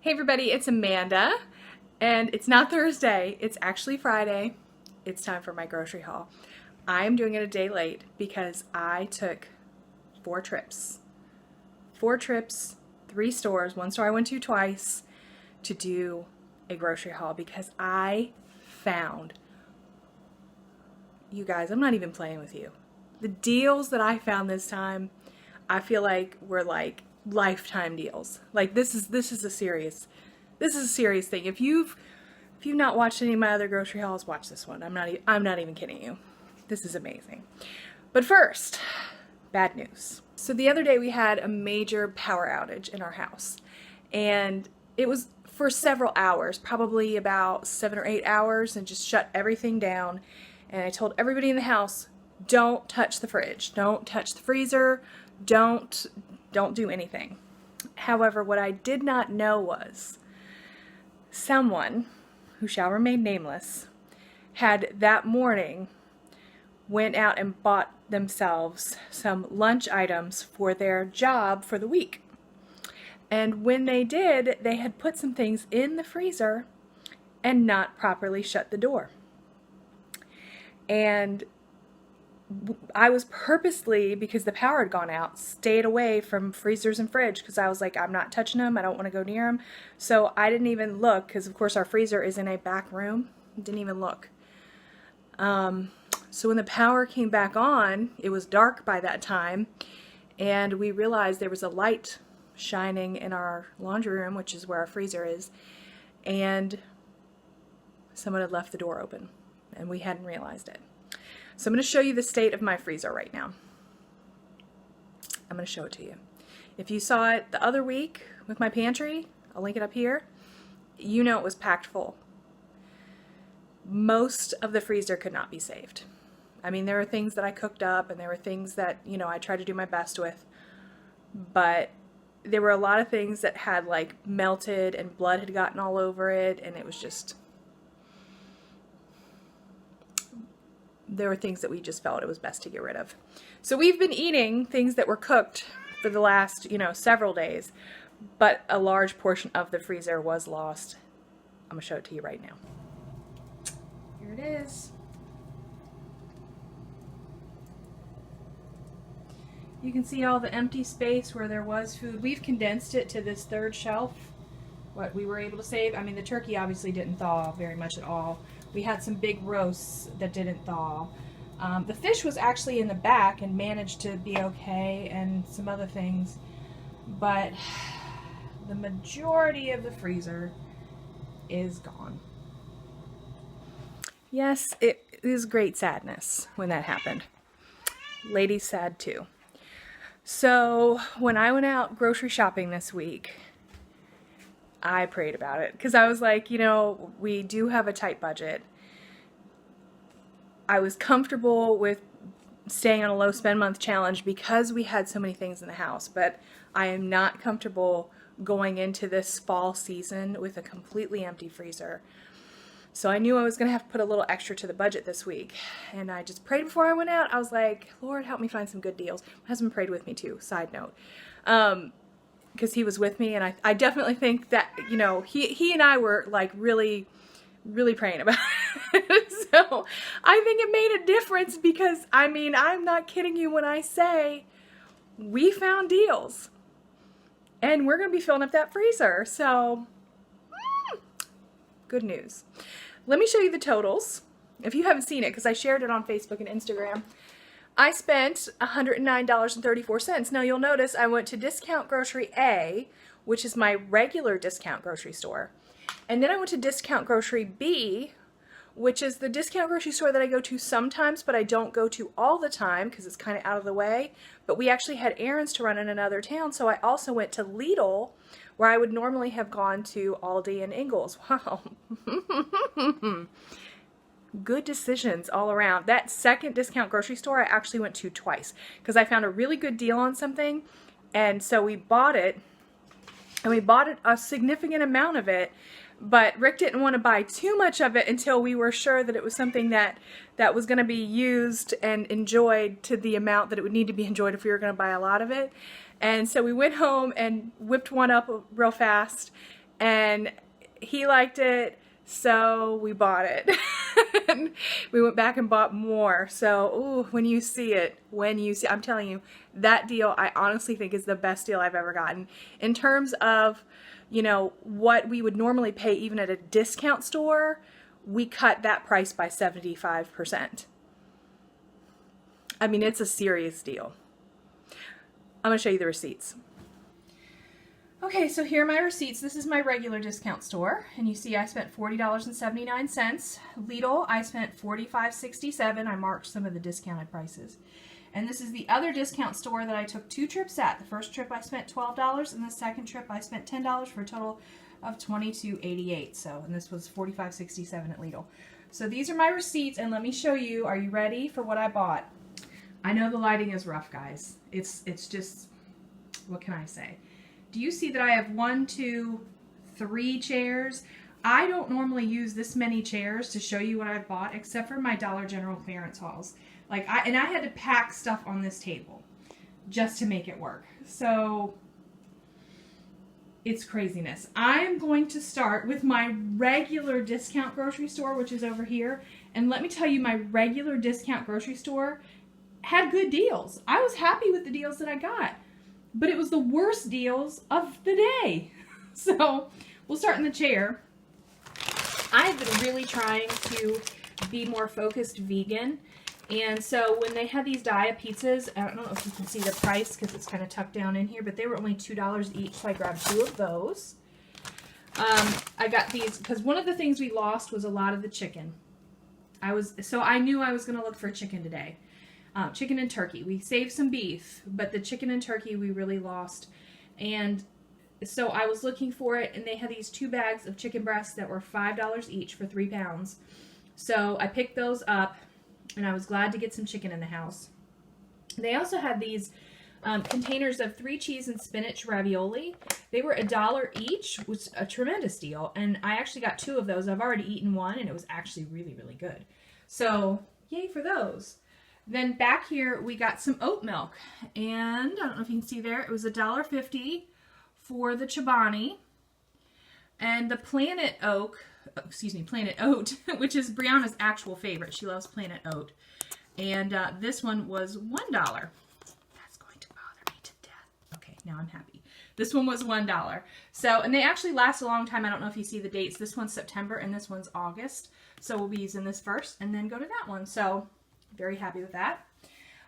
Hey everybody, it's Amanda, and it's not Thursday, it's actually Friday. It's time for my grocery haul. I am doing it a day late because I took 4 trips. 4 trips, 3 stores, one store I went to twice to do a grocery haul because I found, you guys, I'm not even playing with you. The deals that I found this time, I feel like were like lifetime deals. Like this is a serious thing. If you've not watched any of my other grocery hauls, watch this one. I'm not even kidding you. This is amazing. But first, bad news. So the other day we had a major power outage in our house, and it was for several hours, probably about 7 or 8 hours, and just shut everything down. And I told everybody in the house, don't touch the fridge, don't touch the freezer, don't do anything. However, what I did not know was someone, who shall remain nameless, had that morning went out and bought themselves some lunch items for their job for the week. And when they did, they had put some things in the freezer and not properly shut the door. And I was purposely, because the power had gone out, stayed away from freezers and fridge because I was like, I'm not touching them. I don't want to go near them. So I didn't even look because, of course, our freezer is in a back room. Didn't even look. So when the power came back on, it was dark by that time, and we realized there was a light shining in our laundry room, which is where our freezer is, and someone had left the door open, and we hadn't realized it. So I'm going to show you the state of my freezer right now. I'm going to show it to you. If you saw it the other week with my pantry, I'll link it up here, you know it was packed full. Most of the freezer could not be saved. I mean, there were things that I cooked up, and there were things that, I tried to do my best with, but there were a lot of things that had like melted and blood had gotten all over it, and it was just, there were things that we just felt it was best to get rid of. So we've been eating things that were cooked for the last, several days, but a large portion of the freezer was lost. I'm going to show it to you right now. Here it is. You can see all the empty space where there was food. We've condensed it to this third shelf, what we were able to save. I mean, the turkey obviously didn't thaw very much at all. We had some big roasts that didn't thaw. The fish was actually in the back and managed to be okay, and some other things. But the majority of the freezer is gone. Yes, it is great sadness when that happened. Lady's sad too. So when I went out grocery shopping this week, I prayed about it because I was like, we do have a tight budget. I was comfortable with staying on a low spend month challenge because we had so many things in the house, but I am not comfortable going into this fall season with a completely empty freezer. So I knew I was going to have to put a little extra to the budget this week. And I just prayed before I went out. I was like, Lord, help me find some good deals. My husband prayed with me too, side note. Because he was with me, and I definitely think that, he and I were like really, really praying about it. So I think it made a difference because, I'm not kidding you when I say we found deals. And we're going to be filling up that freezer. So good news. Let me show you the totals. If you haven't seen it, because I shared it on Facebook and Instagram, I spent $109.34. Now you'll notice I went to Discount Grocery A, which is my regular discount grocery store. And then I went to Discount Grocery B, which is the discount grocery store that I go to sometimes, but I don't go to all the time because it's kind of out of the way. But we actually had errands to run in another town, so I also went to Lidl, where I would normally have gone to Aldi and Ingles. Wow. Good decisions all around. That second discount grocery store I actually went to twice because I found a really good deal on something, and so we bought it, and we bought a significant amount of it, but Rick didn't want to buy too much of it until we were sure that it was something that was going to be used and enjoyed to the amount that it would need to be enjoyed if we were going to buy a lot of it. And so we went home and whipped one up real fast and he liked it, so we bought it. We went back and bought more. So, ooh, when you see it, I'm telling you, that deal I honestly think is the best deal I've ever gotten. In terms of, you know, what we would normally pay even at a discount store, we cut that price by 75%. I mean, it's a serious deal. I'm going to show you the receipts. Okay, so here are my receipts. This is my regular discount store, and you see I spent $40.79. Lidl, I spent $45.67. I marked some of the discounted prices. And this is the other discount store that I took 2 trips at. The first trip I spent $12, and the second trip I spent $10 for a total of $22.88. So, and this was $45.67 at Lidl. So these are my receipts, and let me show you. Are you ready for what I bought? I know the lighting is rough, guys. It's just, what can I say? Do you see that I have 1, 2, 3 chairs? I don't normally use this many chairs to show you what I've bought, except for my Dollar General clearance hauls. I had to pack stuff on this table just to make it work. So it's craziness. I am going to start with my regular discount grocery store, which is over here. And let me tell you, my regular discount grocery store had good deals. I was happy with the deals that I got. But it was the worst deals of the day. So we'll start in the chair. I've been really trying to be more focused vegan. And so when they had these Dia pizzas, I don't know if you can see the price because it's kind of tucked down in here, but they were only $2 each, so I grabbed 2 of those. I got these because one of the things we lost was a lot of the chicken. So I knew I was going to look for chicken today. Chicken and turkey. We saved some beef, but the chicken and turkey we really lost. And so I was looking for it, and they had these 2 bags of chicken breasts that were $5 each for 3 pounds. So I picked those up, and I was glad to get some chicken in the house. They also had these containers of 3 cheese and spinach ravioli. They were $1 each, which was a tremendous deal. And I actually got 2 of those. I've already eaten one, and it was actually really, really good. So yay for those. Then back here, we got some oat milk, and I don't know if you can see there, it was $1.50 for the Chobani, and the Planet Oat, which is Brianna's actual favorite. She loves Planet Oat, and this one was $1. That's going to bother me to death. Okay, now I'm happy. This one was $1. So, and they actually last a long time. I don't know if you see the dates. This one's September, and this one's August. So we'll be using this first, and then go to that one. So very happy with that.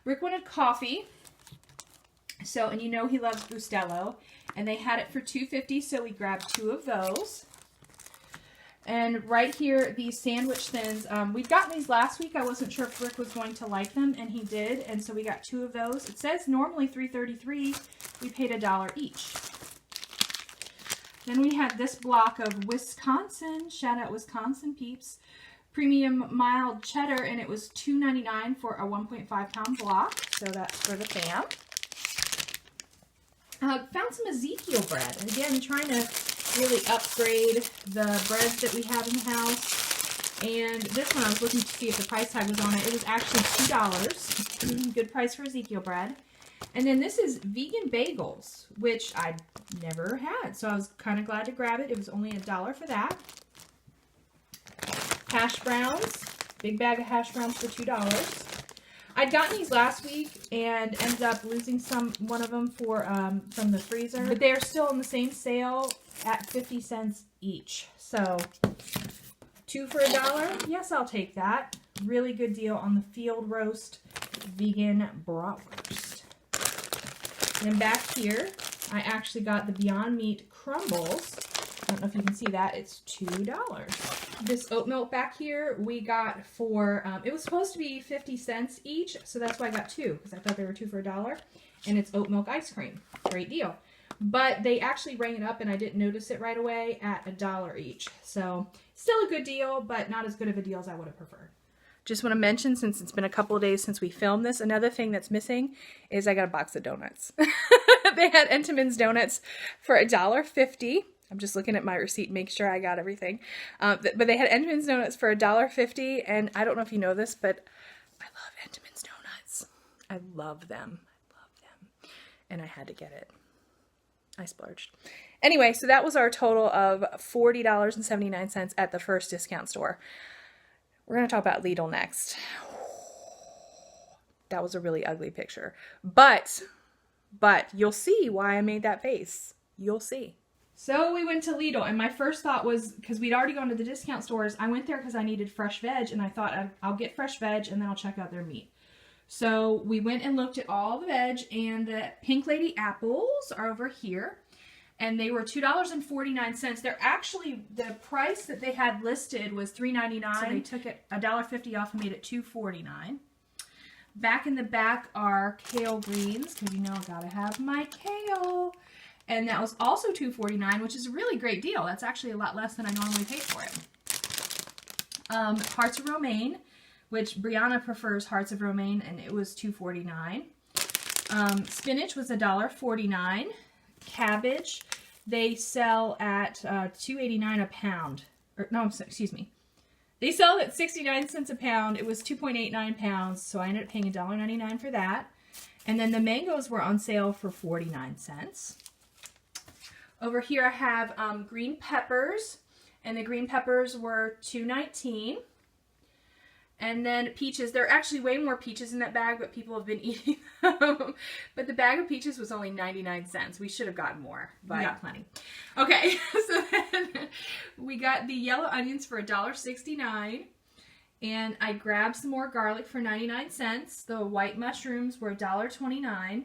Rick wanted coffee. So, and you know he loves Bustelo. And they had it for $2.50, so we grabbed 2 of those. And right here, these sandwich thins. We'd gotten these last week. I wasn't sure if Rick was going to like them, and he did. And so we got 2 of those. It says normally $3.33. We paid $1 each. Then we had this block of Wisconsin. Shout out Wisconsin peeps. Premium mild cheddar, and it was $2.99 for a 1.5 pound block. So that's for the fam. Found some Ezekiel bread. And again, trying to really upgrade the breads that we have in the house. And this one I was looking to see if the price tag was on it. It was actually $2. Good price for Ezekiel bread. And then this is vegan bagels, which I never had. So I was kind of glad to grab it. It was only $1 for that. Hash browns, big bag of hash browns for $2. I'd gotten these last week and ended up losing one of them from the freezer, but they are still on the same sale at 50 cents each. So 2 for $1. Yes, I'll take that. Really good deal on the field roast vegan bratwurst. And then back here, I actually got the Beyond Meat crumbles. I don't know if you can see that. It's $2. This oat milk back here we got for, it was supposed to be 50 cents each, so that's why I got 2, because I thought they were 2 for $1. And it's oat milk ice cream. Great deal. But they actually rang it up, and I didn't notice it right away, at $1 each. So still a good deal, but not as good of a deal as I would have preferred. Just want to mention, since it's been a couple of days since we filmed this, another thing that's missing is I got a box of donuts. They had Entenmann's donuts for $1.50. I'm just looking at my receipt, make sure I got everything. But they had Entenmann's donuts for $1.50, and I don't know if you know this, but I love Entenmann's donuts. I love them. I love them. And I had to get it. I splurged. Anyway, so that was our total of $40.79 at the first discount store. We're going to talk about Lidl next. That was a really ugly picture. But you'll see why I made that face. You'll see. So we went to Lidl, and my first thought was, because we'd already gone to the discount stores, I went there because I needed fresh veg, and I thought I'll get fresh veg, and then I'll check out their meat. So we went and looked at all the veg, and the Pink Lady apples are over here, and they were $2.49. They're actually, the price that they had listed was $3.99, so they took it $1.50 off and made it $2.49. Back in the back are kale greens, because you know I gotta have my kale. And that was also $2.49, which is a really great deal. That's actually a lot less than I normally pay for it. Hearts of romaine, which Brianna prefers hearts of romaine, and it was $2.49. Spinach was $1.49. Cabbage, they sell at $2.89 a pound. Or, no, excuse me. They sell at 69 cents a pound. It was 2.89 pounds, so I ended up paying $1.99 for that. And then the mangoes were on sale for 49 cents. Over here I have green peppers, and the green peppers were $2.19. And then peaches, there are actually way more peaches in that bag, but people have been eating them. But the bag of peaches was only 99 cents. We should have gotten more, but we got plenty. Okay, so then we got the yellow onions for $1.69. And I grabbed some more garlic for 99 cents. The white mushrooms were $1.29.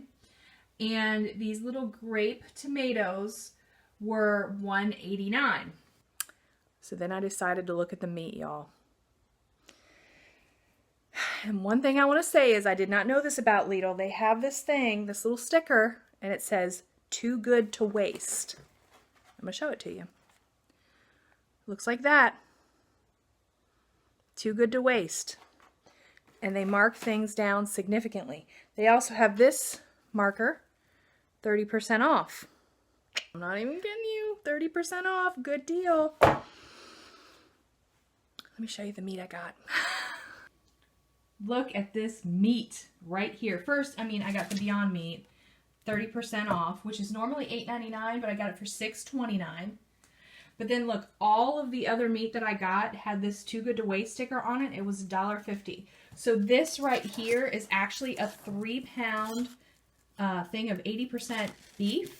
And these little grape tomatoes were $1.89. So then I decided to look at the meat, y'all. And one thing I want to say is I did not know this about Lidl. They have this thing, this little sticker, and it says, "Too good to waste." I'm going to show it to you. Looks like that. Too good to waste. And they mark things down significantly. They also have this marker, 30% off. I'm not even kidding you. 30% off. Good deal. Let me show you the meat I got. Look at this meat right here. First, I got the Beyond Meat, 30% off, which is normally $8.99, but I got it for $6.29. But then look, all of the other meat that I got had this Too Good to Waste sticker on it. It was $1.50. So this right here is actually a 3-pound thing of 80% beef.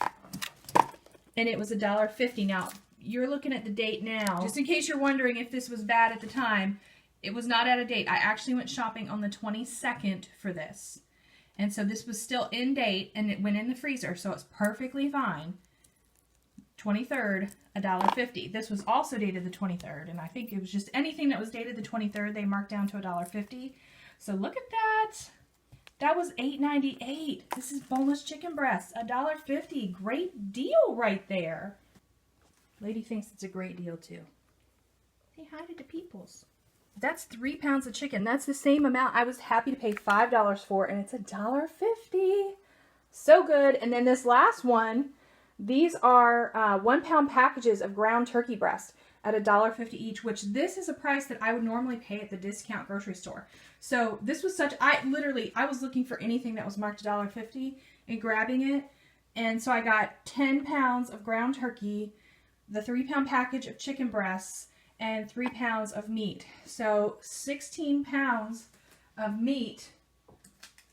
And it was $1.50. Now, you're looking at the date now. Just in case you're wondering if this was bad at the time, it was not out of date. I actually went shopping on the 22nd for this. And so this was still in date, and it went in the freezer, so it's perfectly fine. 23rd, $1.50. This was also dated the 23rd, and I think it was just anything that was dated the 23rd, they marked down to $1.50. So look at that. That was $8.98. This is boneless chicken breast, $1.50. Great deal right there. Lady thinks it's a great deal too. Say hi to the peoples. That's 3 pounds of chicken. That's the same amount I was happy to pay $5 for, and it's $1.50. So good. And then this last one, these are 1 pound packages of ground turkey breast at $1.50 each, which this is a price that I would normally pay at the discount grocery store. So this was I was looking for anything that was marked $1.50 and grabbing it. And so I got 10 pounds of ground turkey, the 3 pound package of chicken breasts, and 3 pounds of meat. So 16 pounds of meat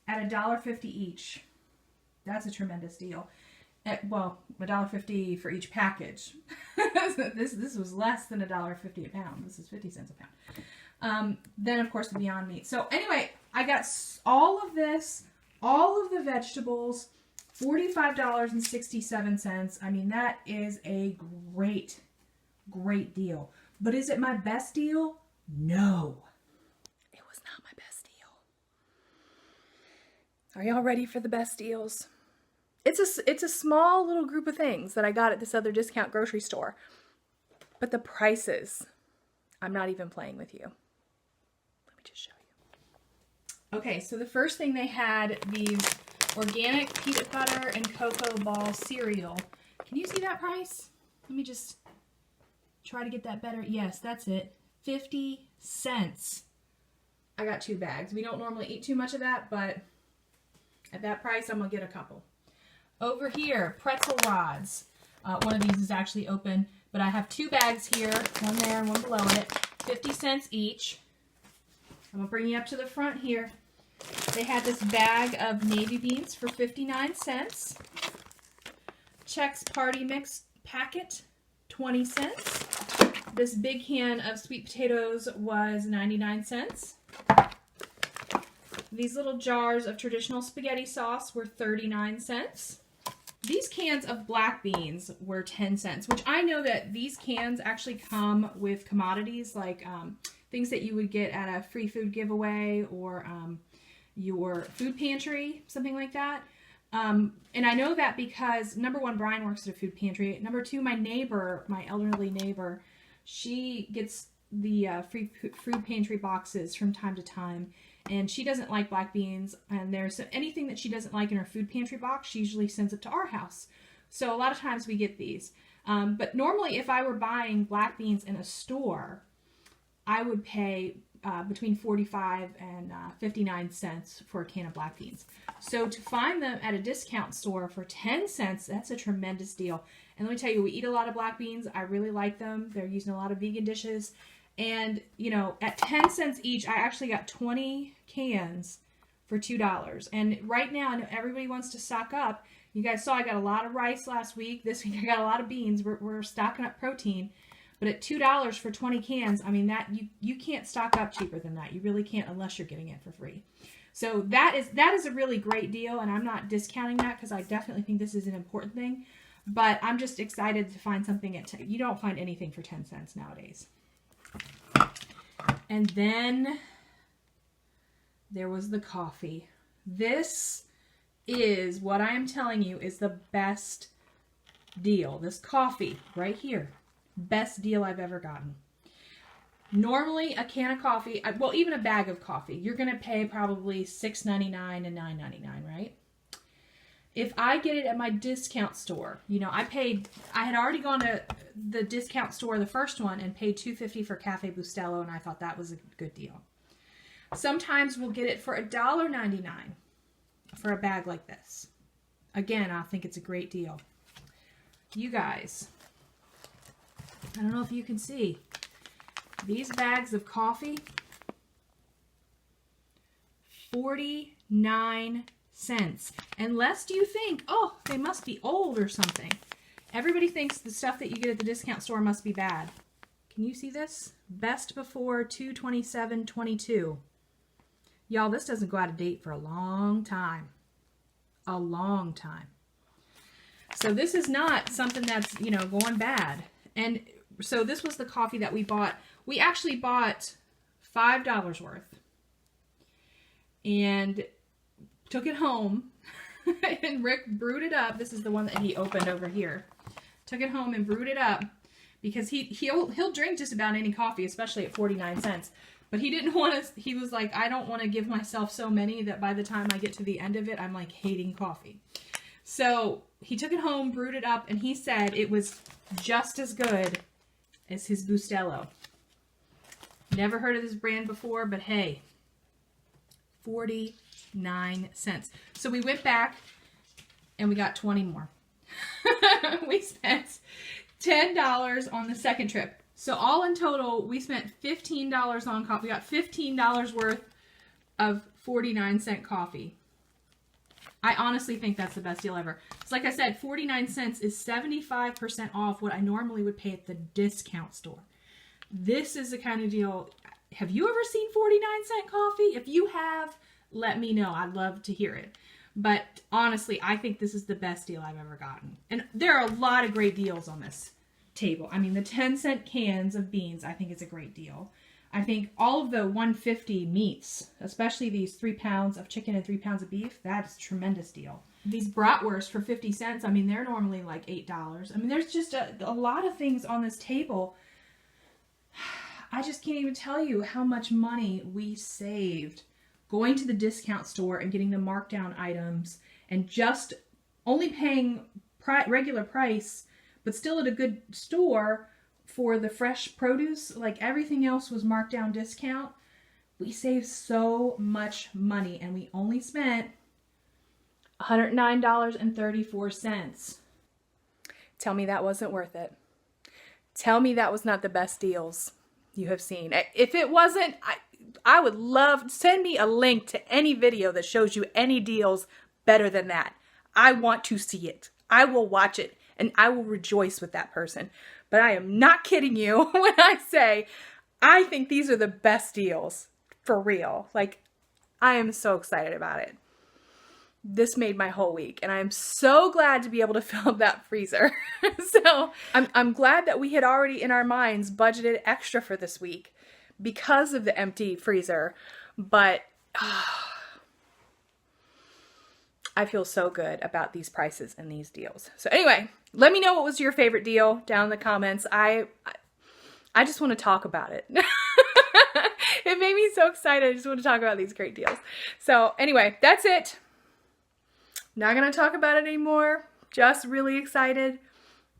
at $1.50 each. That's a tremendous deal. Well, $1.50 for each package. This was less than $1.50 a pound. This is 50 cents a pound. Then of course the Beyond Meat. So anyway, I got all of this, all of the vegetables, $45.67. I mean, that is a great, great deal. But is it my best deal? No. It was not my best deal. Are y'all ready for the best deals? It's a small little group of things that I got at this other discount grocery store. But the prices, I'm not even playing with you. Let me just show you. Okay, so the first thing they had, these organic peanut butter and cocoa ball cereal. Can you see that price? Let me just try to get that better. Yes, that's it. 50 cents. I got 2 bags. We don't normally eat too much of that, but at that price, I'm going to get a couple. Over here, pretzel rods. One of these is actually open, but I have 2 bags here, one there and one below it, 50 cents each. I'm going to bring you up to the front here. They had this bag of navy beans for 59 cents. Chex Party Mix packet, 20 cents. This big can of sweet potatoes was 99 cents. These little jars of traditional spaghetti sauce were 39 cents. These cans of black beans were 10 cents, which I know that these cans actually come with commodities like things that you would get at a free food giveaway or your food pantry, something like that. And I know that because, number one, Brian works at a food pantry. Number two, my neighbor, my elderly neighbor, she gets the free food pantry boxes from time to time. And she doesn't like black beans, and there's anything that she doesn't like in her food pantry box, she usually sends it to our house. So a lot of times we get these. But normally if I were buying black beans in a store, I would pay between 45 and 59 cents for a can of black beans. So to find them at a discount store for 10 cents, that's a tremendous deal. And let me tell you, we eat a lot of black beans. I really like them. They're used in a lot of vegan dishes. And, you know, at 10 cents each, I actually got 20 cans for $2. And right now, I know everybody wants to stock up. You guys saw I got a lot of rice last week. This week I got a lot of beans. We're stocking up protein. But at $2 for 20 cans, I mean, that you can't stock up cheaper than that. You really can't unless you're getting it for free. So that is a really great deal, and I'm not discounting that because I definitely think this is an important thing. But I'm just excited to find something at 10. You don't find anything for 10 cents nowadays. And then there was the coffee. This is what I am telling you is the best deal. This coffee right here. Best deal I've ever gotten. Normally, a can of coffee, well, even a bag of coffee, you're going to pay probably $6.99 and $9.99, right? If I get it at my discount store, you know, I had already gone to the discount store, the first one, and paid $2.50 for Cafe Bustelo, and I thought that was a good deal. Sometimes we'll get it for $1.99 for a bag like this. Again, I think it's a great deal. You guys, I don't know if you can see, these bags of coffee, 49 cents. And lest you think, oh, they must be old or something. Everybody thinks the stuff that you get at the discount store must be bad. Can you see this? Best before 2/27/22. Y'all, this doesn't go out of date for a long time. A long time. So this is not something that's, you know, going bad. And so this was the coffee that we bought. We actually bought $5 worth. And took it home. And Rick brewed it up. This is the one that he opened over here. Took it home and brewed it up. Because he'll drink just about any coffee, especially at 49 cents. But he didn't want to, he was like, I don't want to give myself so many that by the time I get to the end of it, I'm like hating coffee. So he took it home, brewed it up, and he said it was just as good as his Bustelo. Never heard of this brand before, but hey, 49 cents. So we went back and we got 20 more. We spent $10 on the second trip. So all in total, we spent $15 on coffee. We got $15 worth of 49-cent coffee. I honestly think that's the best deal ever. It's like I said, 49 cents is 75% off what I normally would pay at the discount store. This is the kind of deal. Have you ever seen 49-cent coffee? If you have, let me know. I'd love to hear it. But honestly, I think this is the best deal I've ever gotten. And there are a lot of great deals on this table. I mean, the 10-cent cans of beans, I think is a great deal. I think all of the $1.50 meats, especially these 3 pounds of chicken and 3 pounds of beef, that's a tremendous deal. These bratwursts for 50 cents, I mean, they're normally like $8. I mean, there's just a lot of things on this table. I just can't even tell you how much money we saved going to the discount store and getting the markdown items and just only paying regular price, but still at a good store for the fresh produce. Like everything else was marked down discount. We saved so much money and we only spent $109.34. Tell me that wasn't worth it. Tell me that was not the best deals you have seen. If it wasn't, I would love, send me a link to any video that shows you any deals better than that. I want to see it. I will watch it and I will rejoice with that person. But I am not kidding you when I say I think these are the best deals for real. Like, I am so excited about it. This made my whole week, and I'm so glad to be able to fill up that freezer. So I'm glad that we had already in our minds budgeted extra for this week because of the empty freezer, but I feel so good about these prices and these deals. So anyway, let me know what was your favorite deal down in the comments. I just want to talk about it. It made me so excited. I just want to talk about these great deals. So anyway, that's it. Not going to talk about it anymore. Just really excited.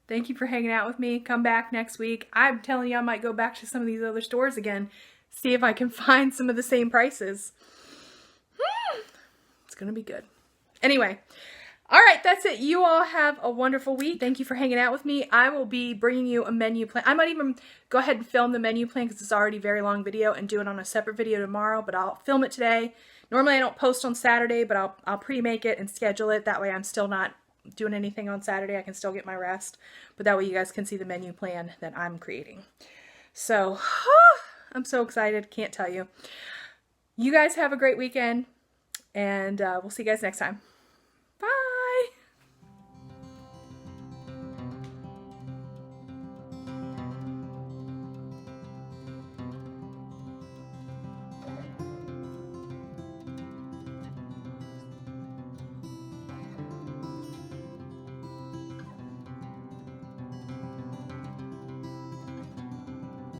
Thank you for hanging out with me. Come back next week. I'm telling you, I might go back to some of these other stores again. See if I can find some of the same prices. It's going to be good. Anyway. All right, that's it. You all have a wonderful week. Thank you for hanging out with me. I will be bringing you a menu plan. I might even go ahead and film the menu plan because it's already a very long video and do it on a separate video tomorrow, but I'll film it today. Normally I don't post on Saturday, but I'll pre-make it and schedule it. That way I'm still not doing anything on Saturday. I can still get my rest, but that way you guys can see the menu plan that I'm creating. So, I'm so excited. Can't tell you. You guys have a great weekend, and we'll see you guys next time.